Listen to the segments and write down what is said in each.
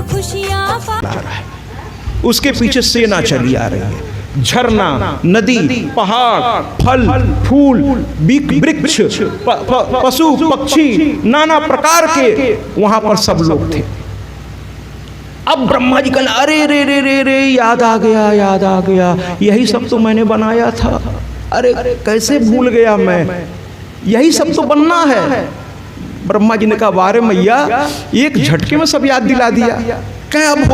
खुशियाँ उसके पीछे सेना चली आ रही है। झरना, नदी, पहाड़, फल फूल, वृक्ष, पशु पक्षी, नाना प्रकार के वहां पर सब लोग थे। अब ब्रह्मा जी कहना, अरे रे रे रे रे, याद आ गया, यही सब तो मैंने बनाया था। अरे कैसे भूल गया मैं, यही सब तो बनना है। ब्रह्मा जी ने कहा, वारे मैया, एक झटके में सब याद दिला दिया। क्या अब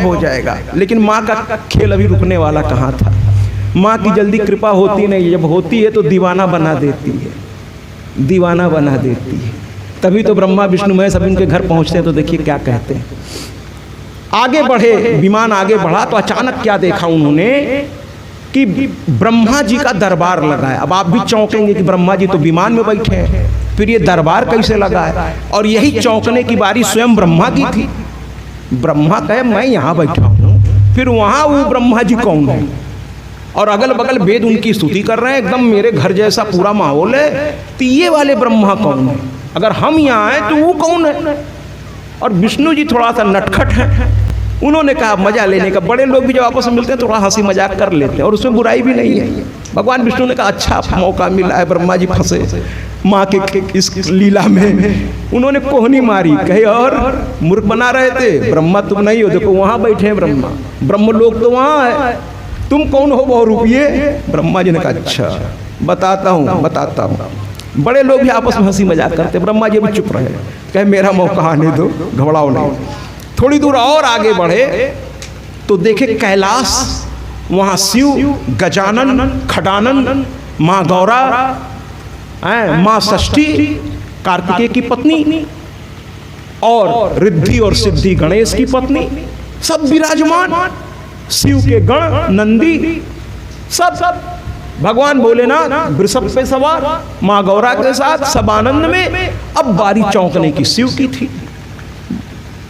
हो जाएगा। लेकिन माँ का खेल अभी रुकने वाला कहाँ था। माँ की जल्दी कृपा होती नहीं, जब होती है तो दीवाना बना देती है। तभी तो ब्रह्मा विष्णु महेश सब उनके घर पहुँचते हैं तो देखिए क्या कहते हैं। आगे बढ़े, विमान आगे बढ़ा तो अचानक क्या देखा उन्होंने कि ब्रह्मा जी का दरबार लगा है। अब आप भी चौंकेंगे कि ब्रह्मा जी तो विमान में बैठे हैं, फिर ये दरबार कैसे लगा है। और यही चौंकने की बारी स्वयं ब्रह्मा की थी। ब्रह्मा कहे, मैं यहाँ बैठा हूँ, फिर वहाँ वो ब्रह्मा जी कौन है। और अगल बगल वेद उनकी स्तुति कर रहे हैं, एकदम मेरे घर जैसा पूरा माहौल है। तो ये वाले ब्रह्मा कौन है, अगर हम यहाँ आए तो वो कौन है। और विष्णु जी थोड़ा सा नटखट है, उन्होंने कहा मजा लेने का। बड़े लोग भी जब आपस में मिलते हैं थोड़ा हंसी मजाक कर लेते हैं और उसमें बुराई भी नहीं है। भगवान विष्णु ने कहा, अच्छा मौका मिला है, ब्रह्मा जी फंसे माँ के इस लीला में। उन्होंने कोहनी मारी, कहे और मूर्ख बना रहे थे, ब्रह्मा तुम नहीं हो, देखो वहाँ बैठे हैं ब्रह्मा, ब्रह्म लोग तो वहाँ है, तुम कौन हो बहुरूपिये। ब्रह्मा जी ने कहा, अच्छा बताता हूँ। बड़े लोग भी आपस में हंसी मजाक करते, ब्रह्मा जी भी चुप रहे, कहे मेरा मौका आने दो, घबराओ नहीं। थोड़ी दूर और आगे बढ़े तो देखे कैलाश, वहाँ शिव, गजानन, खडानन, माँ गौरा, माँ षष्ठी कार्तिकेय की पत्नी, और रिद्धि और सिद्धि गणेश की पत्नी, सब विराजमान। शिव के गण, नंदी, सब भगवान भोलेनाथ वृषभ पे सवार, माँ गौरा के साथ, सब आनंद में। अब बारी चौंकने की शिव की थी।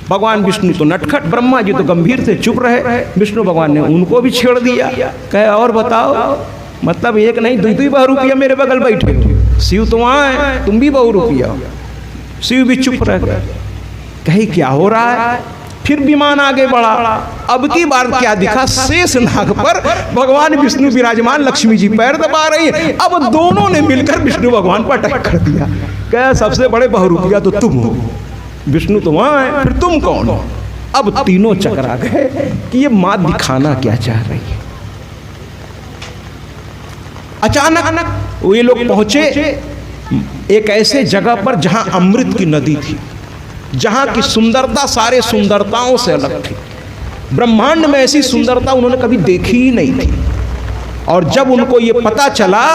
भगवान विष्णु तो नटखट, ब्रह्मा जी तो गंभीर थे, चुप रहे। विष्णु भगवान ने उनको भी छेड़ दिया, कहे और बताओ, मतलब एक नहीं दुई बहुरूपिया मेरे बगल बैठे हो, शिव तो वहाँ है, तुम भी बहुरूपिया हो। शिव भी चुप रह गए, कहे क्या हो रहा है। फिर विमान आगे बढ़ा, अब की बार क्या दिखा, शेष नाग पर भगवान विष्णु विराजमान, लक्ष्मी जी पैर दबा रही है। अब दोनों ने मिलकर विष्णु भगवान पर अटैक कर दिया, कहे सबसे बड़े बहुरूपिया तो तुम हो, विष्णु तो वहाँ है, फिर तुम कौन हो। अब तीनों चकरा गए कि ये माँ दिखाना क्या चाह रही है। अचानक ये लोग पहुंचे एक ऐसे जगह पर जहां अमृत की नदी थी, जहां की सुंदरता सारे सुंदरताओं से अलग थी। ब्रह्मांड में ऐसी सुंदरता उन्होंने कभी देखी ही नहीं थी। और जब उनको ये पता चला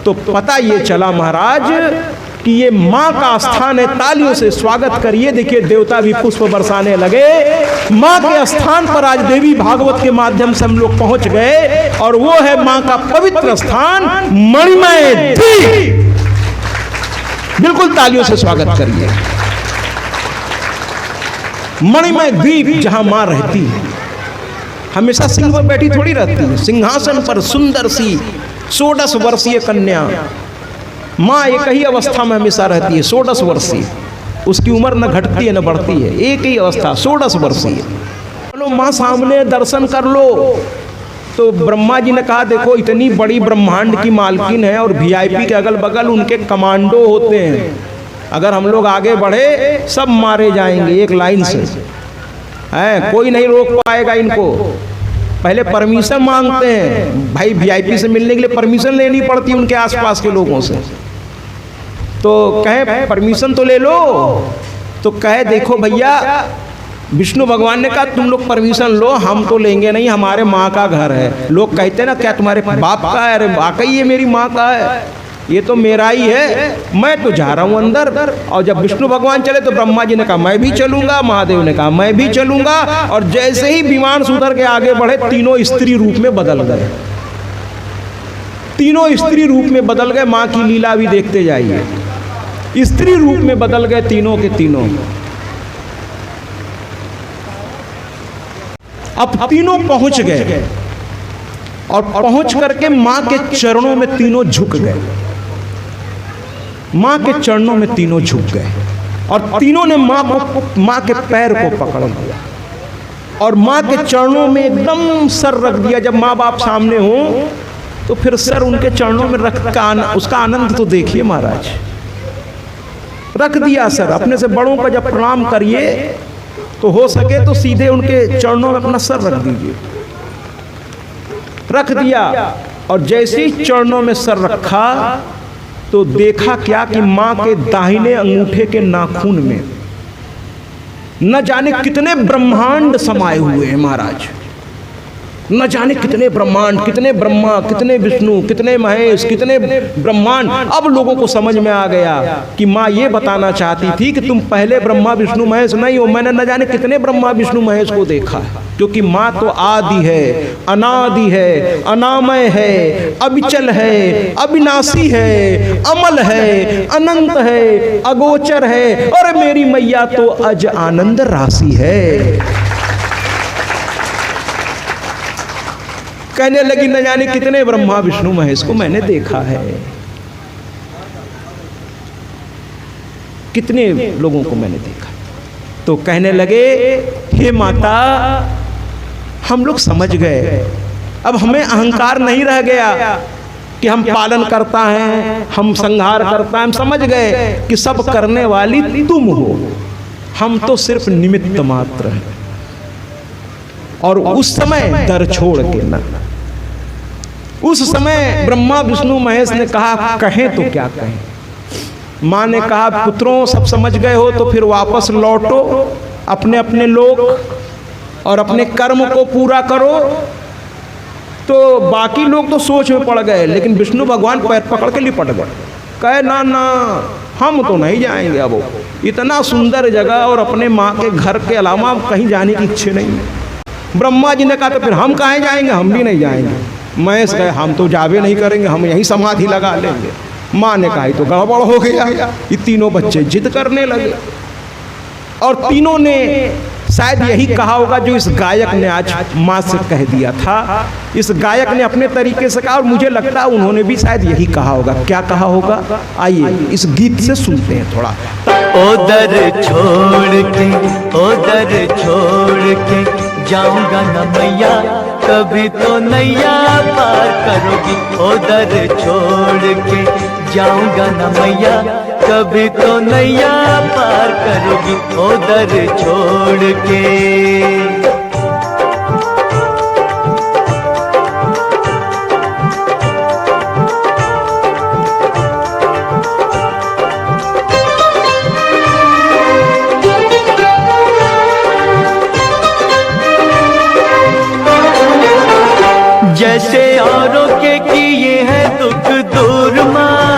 तो पता ये चला महाराज कि ये माँ का स्थान है, तालियों से स्वागत करिए। देखिए देवता भी पुष्प बरसाने लगे। माँ के स्थान पर आज देवी भागवत के माध्यम से हम लोग पहुंच गए, और वो है माँ का पवित्र स्थान मणिमय द्वीप। बिल्कुल तालियों से स्वागत करिए। मणिमय द्वीप जहां माँ रहती है, हमेशा सिंह पर बैठी थोड़ी रहती है, सिंहासन पर सुंदर सी 16 वर्षीय कन्या माँ एक ही अवस्था में हमेशा रहती है, 16 वर्षीय। उसकी उम्र न घटती है न बढ़ती है, एक ही अवस्था 16 वर्षीय। चलो माँ सामने दर्शन कर लो। तो ब्रह्मा जी ने कहा, देखो इतनी बड़ी ब्रह्मांड की मालकिन है और वीआईपी के अगल बगल उनके कमांडो होते हैं, अगर हम लोग आगे बढ़े सब मारे जाएंगे एक लाइन से, है कोई नहीं रोक पाएगा इनको। पहले परमिशन मांगते हैं भाई, वीआईपी से मिलने के लिए परमिशन लेनी पड़ती है उनके आसपास के लोगों से। तो कहे परमिशन तो ले लो, तो कहे देखो भैया, विष्णु भगवान ने कहा तुम लोग परमिशन लो, हम तो लेंगे नहीं, हमारे माँ का घर है। लोग कहते हैं ना क्या तुम्हारे बाप का है, अरे वाकई ये मेरी माँ का है, ये तो मेरा ही है, मैं तो जा रहा हूँ अंदर। और जब विष्णु भगवान चले तो ब्रह्मा जी ने कहा मैं भी चलूंगा, महादेव ने कहा मैं भी चलूंगा। और जैसे ही विमान सुधर के आगे बढ़े, तीनों स्त्री रूप में बदल गए, तीनों स्त्री रूप में बदल गए। माँ की लीला भी देखते जाइए, स्त्री रूप में बदल गए तीनों के तीनों। अब तीनों पहुंच गए और पहुंच करके माँ के चरणों में तीनों झुक गए, माँ के चरणों में तीनों झुक गए और तीनों ने माँ के पैर को पकड़ लिया। और माँ के चरणों में एकदम सर रख दिया। जब माँ बाप सामने हो तो फिर सर उनके चरणों में रख का उसका आनंद तो देखिए महाराज। रख दिया सर, अपने से बड़ों का जब प्रणाम करिए तो हो सके तो सीधे उनके चरणों में अपना सर रख दीजिए। रख दिया और जैसे ही चरणों में सर रखा तो देखा क्या कि माँ के दाहिने अंगूठे के नाखून में न जाने कितने ब्रह्मांड समाये हुए हैं महाराज। न जाने कितने ब्रह्मांड, कितने ब्रह्मा, कितने विष्णु, कितने महेश, कितने ब्रह्मांड। अब लोगों को समझ में आ गया कि माँ ये बताना चाहती थी कि तुम पहले ब्रह्मा विष्णु महेश नहीं हो। मैंने न जाने कितने ब्रह्मा विष्णु महेश को देखा है, क्योंकि माँ तो आदि है, अनादि है, अनामय है, अविचल है, अविनाशी है, अमल है, अनंत है, अगोचर है। और मेरी मैया तो अज आनंद राशि है। कहने लगी न जाने कितने ब्रह्मा विष्णु महेश को मैंने देखा है, कितने लोगों को मैंने देखा। तो कहने लगे हे माता, हम लोग समझ गए, अब हमें अहंकार नहीं रह गया कि हम पालन करता हैं, हम संहार करता हैं। हम समझ गए कि सब करने वाली तुम हो, हम तो सिर्फ निमित्त मात्र हैं। और उस समय दर छोड़ के ना, उस समय ब्रह्मा विष्णु महेश ने कहा कहें तो क्या कहें। माँ ने कहा पुत्रों सब समझ गए हो तो फिर वापस लौटो अपने अपने लोक और अपने कर्म को पूरा करो। तो बाकी लोग तो सोच में पड़ गए, लेकिन विष्णु भगवान पैर पकड़ के लिपट गए। कहे ना ना, हम तो नहीं जाएंगे, अब इतना सुंदर जगह और अपने माँ के घर के अलावा कहीं जाने की इच्छा नहीं है। ब्रह्मा जी ने कहा तो फिर हम कहाँ जाएंगे, हम भी नहीं जाएंगे। महेश कहे हम तो जावे नहीं करेंगे, हम यहीं समाधि लगा लेंगे। माँ ने कहा तो गड़बड़ हो गया। ये तीनों बच्चे जिद करने लगे और तीनों ने शायद यही कहा होगा जो इस गायक ने आज माँ से कह दिया था। इस गायक ने अपने तरीके से कहा और मुझे लगता है उन्होंने भी शायद यही कहा होगा। क्या कहा होगा, आइए इस गीत से सुनते हैं थोड़ा। ओदर छोड़ के जाऊंगा न मैया, कभी तो नैया पार करोगी। ओदर छोड़ के जाऊंगा न मैया, कभी तो नैया पार करोगी। ओदर छोड़ के जैसे औरों के किए हैं दुख दूर माँ,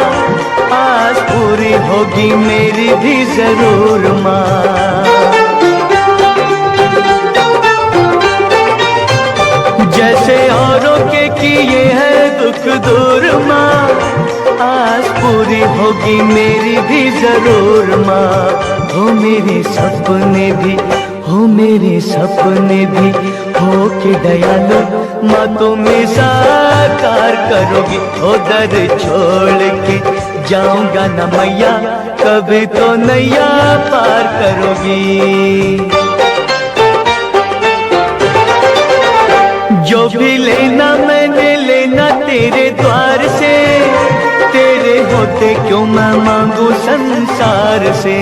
आज पूरी होगी मेरी भी जरूर माँ। जैसे औरों के किए हैं दुख दूर माँ, आज पूरी होगी मेरी भी जरूर माँ। हो मेरे सपने भी, हो मेरे सपने भी हो के दयालु माँ तुम्हें साकार करोगी। ओदर छोड़ के जाऊंगा न मैया, कभी तो नैया पार करोगी। जो भी लेना मैंने लेना तेरे द्वार से, तेरे होते क्यों मैं मांगू संसार से।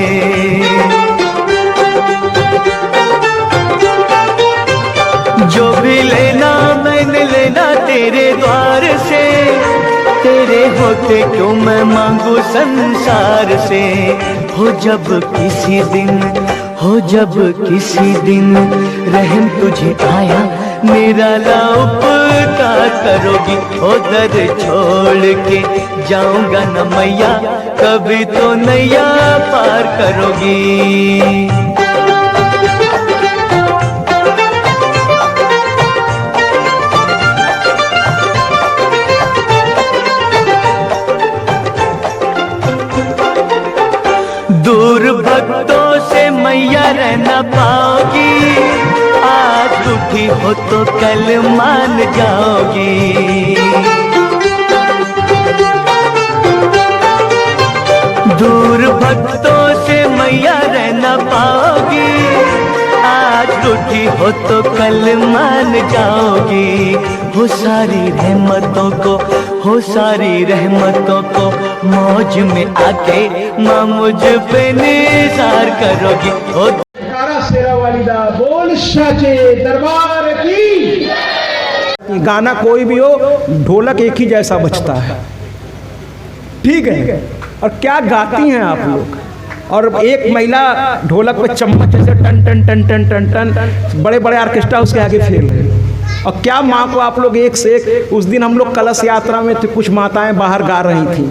जो भी लेना मैंने लेना तेरे द्वार से, तेरे होते क्यों मैं मांगू संसार से। हो जब किसी दिन, हो जब किसी दिन रहम तुझे आया, मेरा उपकार करोगी। ओदर छोड़ के जाऊंगा न मैया, कभी तो नैया पार करोगी। दूर भक्तों से मैया रहना पाओगी, आज दुखी हो तो कल मान जाओगी। दूर भक्तों से मैया रहना पाओगी, आज रूठी हो तो कल मान जाओगी। हो सारी रहमतों को, हो सारी रहमतों को मौज में आके माँ मुझ पे निसार करोगी। हो शेरा वालिदा बोल साचे दरबार की। गाना कोई भी हो, ढोलक एक ही जैसा बजता है, ठीक है। और क्या गाती हैं आप लोग। और एक महिला ढोलक पे चम्मच से टन टन टन टन टन टन, बड़े बड़े ऑर्केस्ट्रा उसके आगे फेल रहे। और क्या माँ को आप लोग एक से एक। उस दिन हम लोग कलश यात्रा में थे, कुछ माताएं बाहर गा रही थी।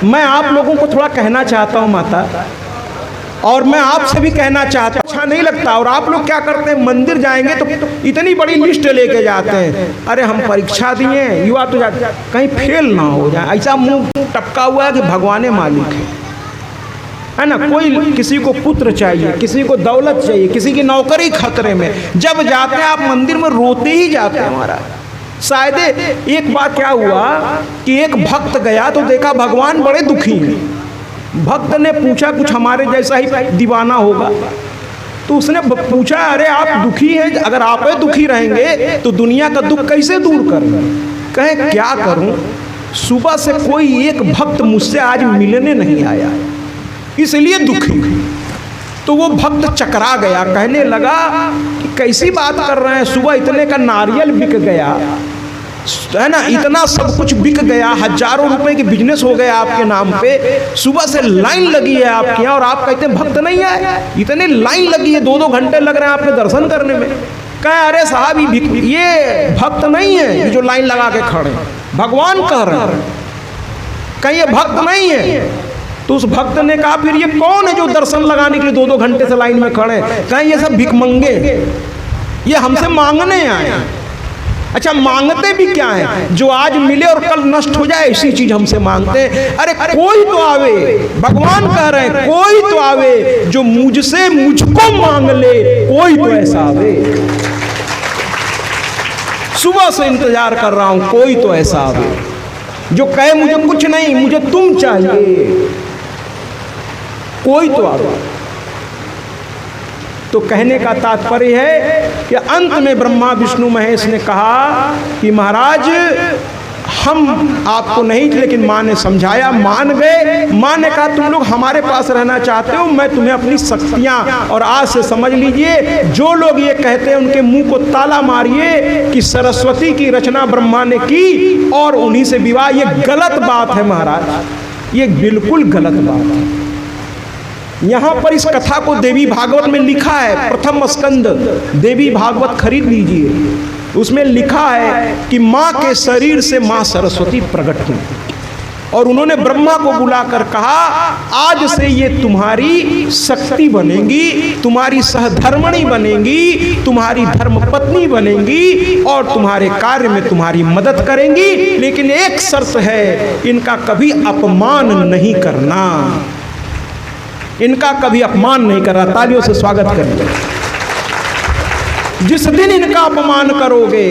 मैं आप लोगों को थोड़ा कहना चाहता हूँ माता, और मैं आपसे भी कहना चाहता हूँ, अच्छा नहीं लगता। और आप लोग क्या करते हैं, मंदिर जाएंगे तो इतनी बड़ी लिस्ट लेके जाते हैं। अरे हम परीक्षा दिए, युवा तो कहीं फेल ना हो जाए, ऐसा मुंह टपका हुआ है कि भगवान मालिक है ना। कोई किसी को पुत्र चाहिए, किसी को दौलत चाहिए, किसी की नौकरी खतरे में। जब जाते हैं आप मंदिर में रोते ही जाते हैं हमारा। शायद एक बार क्या हुआ कि एक भक्त गया तो देखा भगवान बड़े दुखी हैं। भक्त ने पूछा, कुछ हमारे जैसा ही दीवाना होगा, तो उसने पूछा, अरे आप दुखी हैं, अगर आप दुखी रहेंगे तो दुनिया का दुख कैसे दूर करेंगे। कहे क्या करूं, सुबह से कोई एक भक्त मुझसे आज मिलने नहीं आया, इसलिए दुखी। तो वो भक्त चकरा गया, कहने लगा कि कैसी बात कर रहे हैं, सुबह इतने का नारियल बिक गया है ना, इतना सब कुछ बिक गया, हजारों रुपए की बिजनेस हो गया आपके नाम पे, सुबह से लाइन लगी है आपके यहाँ और आप कहते हैं भक्त नहीं आए। इतने लाइन लगी है, 2-2 घंटे लग रहे हैं आपके दर्शन करने में। कहे अरे साहब ये भक्त नहीं है, ये जो लाइन लगा के खड़े, भगवान कह रहे हैं, कहीं ये भक्त नहीं है। तो उस भक्त ने कहा फिर ये कौन है जो दर्शन लगाने के लिए 2-2 घंटे से लाइन में खड़े। कहीं ये सब भिखमंगे, ये हमसे मांगने आए। अच्छा मांगते भी क्या है, जो आज मिले और कल नष्ट हो जाए ऐसी चीज हमसे मांगते हैं। अरे कोई तो आवे, भगवान कह रहे हैं कोई तो आवे जो मुझसे मुझको मांग ले, कोई तो ऐसा आवे। सुबह से इंतजार कर रहा हूं, कोई तो ऐसा आवे जो कहे मुझे कुछ नहीं, मुझे तुम चाहिए, कोई तो आवे। तो कहने का तात्पर्य है कि अंत में ब्रह्मा विष्णु महेश ने कहा कि महाराज हम आपको नहीं, लेकिन माँ ने समझाया, मान गए। माँ ने कहा तुम लोग हमारे पास रहना चाहते हो, मैं तुम्हें अपनी शक्तियाँ, और आज से समझ लीजिए जो लोग ये कहते हैं उनके मुंह को ताला मारिए कि सरस्वती की रचना ब्रह्मा ने की और उन्हीं से विवाह, ये गलत बात है महाराज, ये बिल्कुल गलत बात है। यहाँ पर इस कथा को देवी भागवत में लिखा है, प्रथम स्कंद देवी भागवत खरीद लीजिए, उसमें लिखा है कि माँ के शरीर से माँ सरस्वती प्रकट हुई और उन्होंने ब्रह्मा को बुलाकर कहा आज से ये तुम्हारी शक्ति बनेंगी, तुम्हारी सहधर्मणी बनेंगी, तुम्हारी धर्मपत्नी बनेंगी और तुम्हारे कार्य में तुम्हारी मदद करेंगी, लेकिन एक शर्त है, इनका कभी अपमान नहीं करना, इनका कभी अपमान नहीं करना। तालियों से स्वागत करेंगे। जिस दिन इनका अपमान करोगे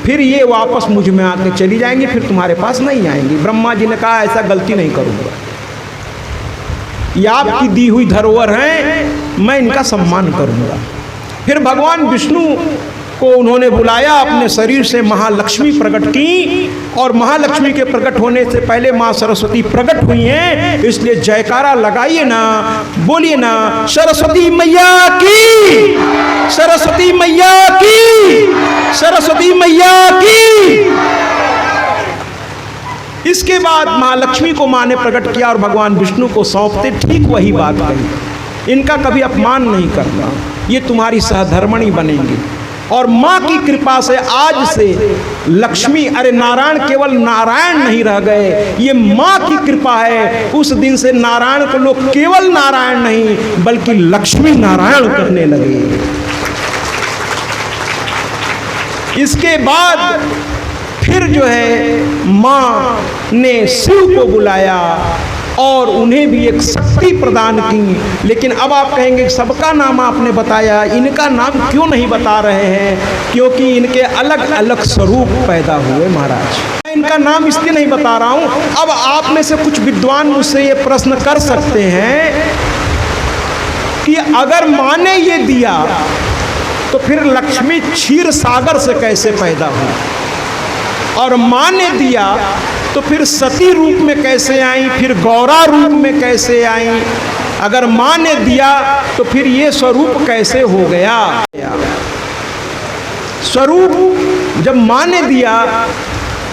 फिर ये वापस मुझ में आके चली जाएंगी, फिर तुम्हारे पास नहीं आएंगी। ब्रह्मा जी ने कहा ऐसा गलती नहीं करूंगा, ये आपकी दी हुई धरोहर है, मैं इनका सम्मान करूंगा। फिर भगवान विष्णु को उन्होंने बुलाया, अपने शरीर से महालक्ष्मी प्रकट की और महालक्ष्मी के प्रकट होने से पहले माँ सरस्वती प्रकट हुई हैं, इसलिए जयकारा लगाइए ना, बोलिए ना सरस्वती मैया की, सरस्वती मैया की, सरस्वती मैया की। इसके बाद महालक्ष्मी को माँ ने प्रकट किया और भगवान विष्णु को सौंपते ठीक वही बात कही, इनका कभी अपमान नहीं करना, ये तुम्हारी सहधर्मणी बनेंगी। और माँ की कृपा से आज से लक्ष्मी, अरे नारायण केवल नारायण नहीं रह गए, ये माँ की कृपा है। उस दिन से नारायण को लोग केवल नारायण नहीं बल्कि लक्ष्मी नारायण कहने लगे। इसके बाद फिर जो है माँ ने शिव को बुलाया और उन्हें भी एक शक्ति प्रदान की। लेकिन अब आप कहेंगे सबका नाम आपने बताया, इनका नाम क्यों नहीं बता रहे हैं? क्योंकि इनके अलग अलग स्वरूप पैदा हुए महाराज। इनका नाम इसलिए नहीं बता रहा हूं। अब आप में से कुछ विद्वान मुझसे ये प्रश्न कर सकते हैं कि अगर माँ ने ये दिया तो फिर लक्ष्मी क्षीर सागर से कैसे पैदा हुई, और माँ ने दिया तो फिर सती रूप में कैसे आई, फिर गौरा रूप में कैसे आई, अगर माँ ने दिया तो फिर ये स्वरूप कैसे हो गया। स्वरूप जब माँ ने दिया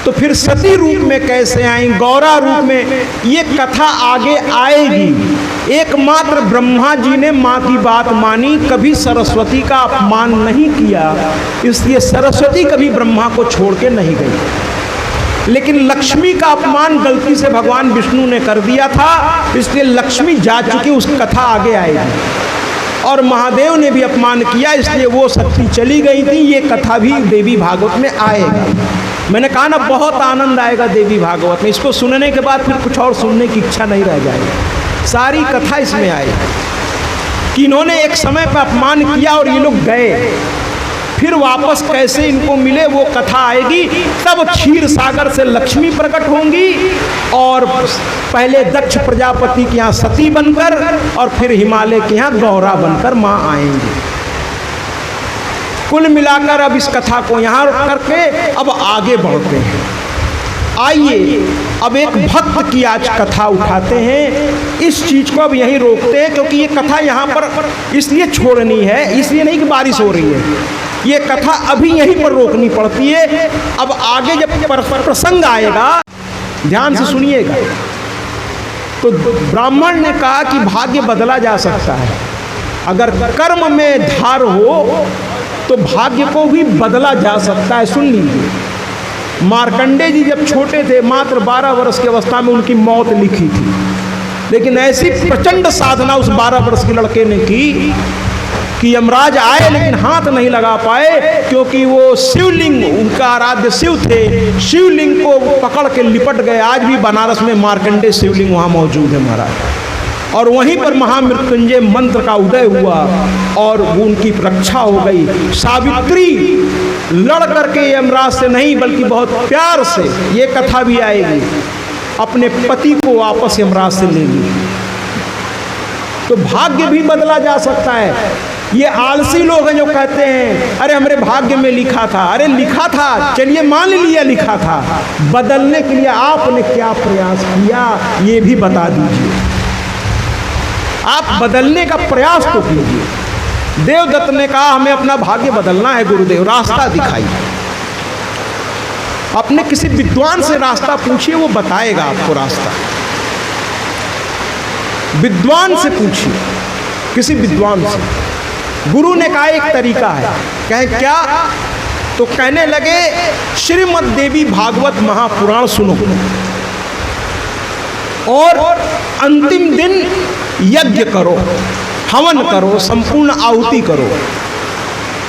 तो फिर सती रूप में कैसे आई, गौरा रूप में, ये कथा आगे आएगी। एकमात्र ब्रह्मा जी ने माँ की बात मानी, कभी सरस्वती का अपमान नहीं किया, इसलिए सरस्वती कभी ब्रह्मा को छोड़ के नहीं गई। लेकिन लक्ष्मी का अपमान गलती से भगवान विष्णु ने कर दिया था, इसलिए लक्ष्मी जा चुकी, उस कथा आगे आएगी। और महादेव ने भी अपमान किया, इसलिए वो शक्ति चली गई थी। ये कथा भी देवी भागवत में आएगा। मैंने कहा ना, बहुत आनंद आएगा देवी भागवत में। इसको सुनने के बाद फिर कुछ और सुनने की इच्छा नहीं रह जाएगी। सारी कथा इसमें आएगी कि इन्होंने एक समय पर अपमान किया और ये लोग गए, फिर वापस कैसे इनको मिले वो कथा आएगी। तब क्षीर सागर से लक्ष्मी प्रकट होंगी और पहले दक्ष प्रजापति के यहाँ सती बनकर और फिर हिमालय के यहाँ गौरा बनकर माँ आएंगी। कुल मिलाकर अब इस कथा को यहाँ रोक करके अब आगे बढ़ते हैं। आइए अब एक भक्त की आज कथा उठाते हैं। इस चीज को अब यहीं रोकते हैं, क्योंकि ये कथा यहाँ पर इसलिए छोड़नी है, इसलिए नहीं कि बारिश हो रही है, ये कथा अभी यहीं पर रोकनी पड़ती है। अब आगे जब प्रसंग आएगा, ध्यान से सुनिएगा। तो ब्राह्मण ने कहा कि भाग्य बदला जा सकता है, अगर कर्म में धार हो तो भाग्य को भी बदला जा सकता है। सुन लीजिए, मार्कंडे जी जब छोटे थे, मात्र 12 वर्ष की अवस्था में उनकी मौत लिखी थी, लेकिन ऐसी प्रचंड साधना उस 12 वर्ष के लड़के ने की कि यमराज आए लेकिन हाथ नहीं लगा पाए, क्योंकि वो शिवलिंग, उनका आराध्य शिव थे, शिवलिंग को पकड़ के लिपट गए। आज भी बनारस में मार्कंडे शिवलिंग वहाँ मौजूद है महाराज। और वहीं पर महामृत्युंजय मंत्र का उदय हुआ और उनकी रक्षा हो गई। सावित्री लड़ करके यमराज से नहीं, बल्कि बहुत प्यार से, ये कथा भी आएगी, अपने पति को वापस यमराज से ले ली। तो भाग्य भी बदला जा सकता है। ये आलसी लोग हैं जो कहते हैं अरे हमारे भाग्य में लिखा था। अरे लिखा था, चलिए मान लिया लिखा था, बदलने के लिए आपने क्या प्रयास किया ये भी बता दीजिए। आप बदलने का प्रयास तो कीजिए। देवदत्त ने कहा हमें अपना भाग्य बदलना है गुरुदेव, रास्ता दिखाइए। अपने किसी विद्वान से रास्ता पूछिए, वो बताएगा आपको रास्ता। विद्वान से पूछिए, किसी विद्वान से। गुरु ने कहा एक तरीका है। कहे क्या? तो कहने लगे श्रीमद् देवी भागवत महापुराण सुनो और अंतिम दिन यज्ञ करो, हवन करो, संपूर्ण आहुति करो,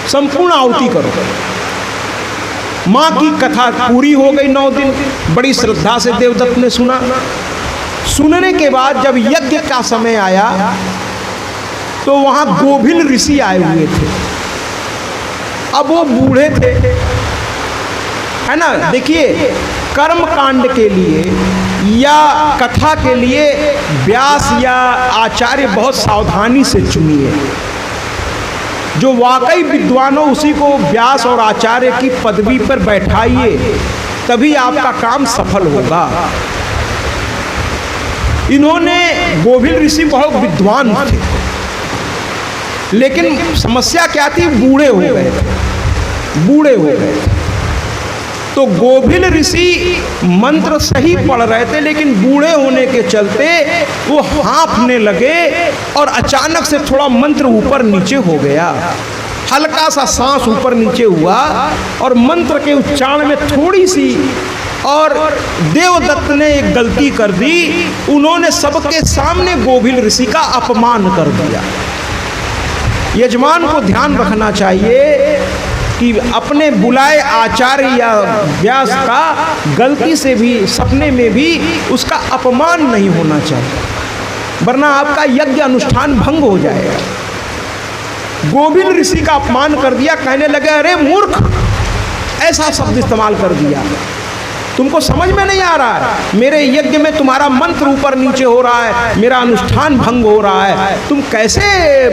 संपूर्ण आहुति करो। माँ की कथा पूरी हो गई 9 दिन, बड़ी श्रद्धा से देवदत्त ने सुना। सुनने के बाद जब यज्ञ का समय आया तो वहां गोभिल ऋषि आए हुए थे। अब वो बूढ़े थे, है ना। देखिए, कर्म कांड के लिए या कथा के लिए व्यास या आचार्य बहुत सावधानी से चुनिए। जो वाकई विद्वान हो उसी को व्यास और आचार्य की पदवी पर बैठाइए, तभी आपका काम सफल होगा। इन्होंने, गोभिल ऋषि बहुत विद्वान थे, लेकिन समस्या क्या थी? बूढ़े हो गए थे, बूढ़े हो गए थे। तो गोभिल ऋषि मंत्र सही पढ़ रहे थे, लेकिन बूढ़े होने के चलते वो हाँफने लगे और अचानक से थोड़ा मंत्र ऊपर नीचे हो गया। हल्का सा सांस ऊपर नीचे हुआ और मंत्र के उच्चारण में थोड़ी सी, और देवदत्त ने एक गलती कर दी। उन्होंने सबके सामने गोभिल ऋषि का अपमान कर दिया। यजमान को ध्यान रखना चाहिए कि अपने बुलाए आचार्य या व्यास का गलती से भी, सपने में भी उसका अपमान नहीं होना चाहिए, वरना आपका यज्ञ अनुष्ठान भंग हो जाएगा। गोभिल ऋषि का अपमान कर दिया। कहने लगे अरे मूर्ख, ऐसा शब्द इस्तेमाल कर दिया। तुमको समझ में नहीं आ रहा है, मेरे यज्ञ में तुम्हारा मंत्र ऊपर नीचे हो रहा है, मेरा अनुष्ठान भंग हो रहा है, तुम कैसे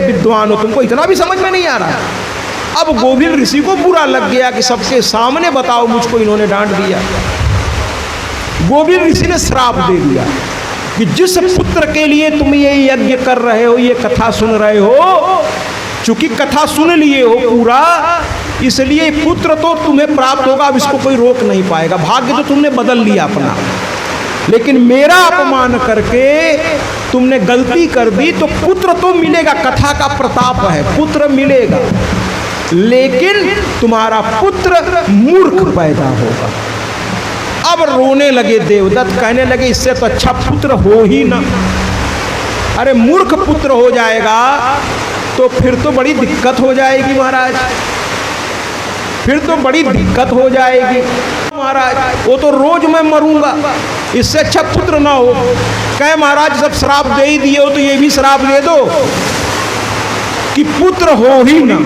विद्वान हो, तुमको इतना भी समझ में नहीं आ रहा है। अब गोविंद ऋषि को बुरा लग गया कि सबके सामने बताओ मुझको इन्होंने डांट दिया। गोविंद ऋषि ने श्राप दे दिया कि जिस पुत्र के लिए तुम ये यज्ञ कर रहे हो, ये कथा सुन रहे हो, चूंकि कथा सुन लिए हो पूरा, इसलिए पुत्र तो तुम्हें प्राप्त होगा, अब इसको कोई रोक नहीं पाएगा। भाग्य तो तुमने बदल लिया अपना, लेकिन मेरा अपमान करके तुमने गलती कर दी, तो पुत्र तो मिलेगा, कथा का प्रताप है, पुत्र मिलेगा, लेकिन तुम्हारा पुत्र मूर्ख पैदा होगा। अब रोने लगे देवदत्त, कहने लगे इससे तो अच्छा पुत्र हो ही ना। अरे मूर्ख पुत्र हो जाएगा तो फिर तो बड़ी दिक्कत हो जाएगी महाराज, फिर तो बड़ी दिक्कत हो जाएगी महाराज, वो तो रोज मैं मरूंगा, इससे अच्छा पुत्र ना हो। कहे महाराज सब श्राप दे ही दिए हो तो ये भी श्राप दे दो कि पुत्र हो ही ना।